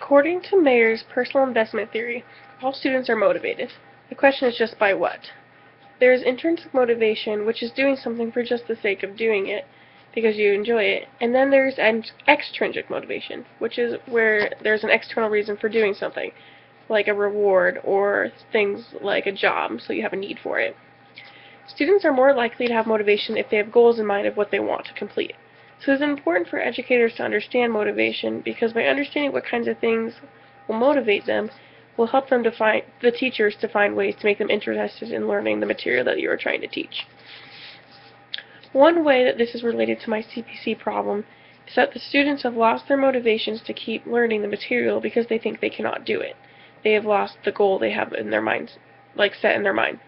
According to Mayer's personal investment theory, all students are motivated. The question is just by what? There is intrinsic motivation, which is doing something for just the sake of doing it, because you enjoy it. And then there's extrinsic motivation, which is where there's an external reason for doing something, like a reward or things like a job, so you have a need for it. Students are more likely to have motivation if they have goals in mind of what they want to complete. So it's important for educators to understand motivation, because by understanding what kinds of things will motivate them, will help them to find the teachers to find ways to make them interested in learning the material that you are trying to teach. One way that this is related to my CPC problem is that the students have lost their motivations to keep learning the material because they think they cannot do it. They have lost the goal they have in their minds, set in their mind.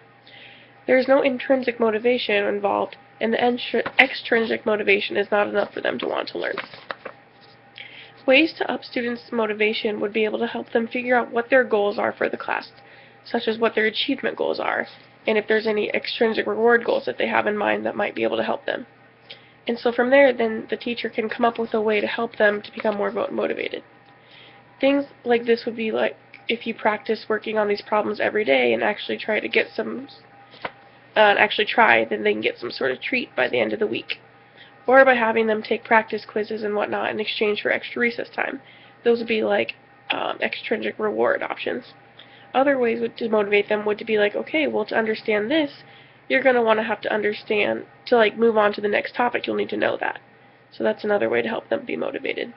There is no intrinsic motivation involved, and the extrinsic motivation is not enough for them to want to learn. Ways to up students' motivation would be able to help them figure out what their goals are for the class, such as what their achievement goals are, and if there's any extrinsic reward goals that they have in mind that might be able to help them. And so from there, then the teacher can come up with a way to help them to become more motivated. Things like this would be like if you practice working on these problems every day and actually try, then they can get some sort of treat by the end of the week. Or by having them take practice quizzes and whatnot in exchange for extra recess time. Those would be like extrinsic reward options. Other ways to motivate them would be like, okay, well, to understand this, you're going to have to understand, to move on to the next topic, you'll need to know that. So that's another way to help them be motivated.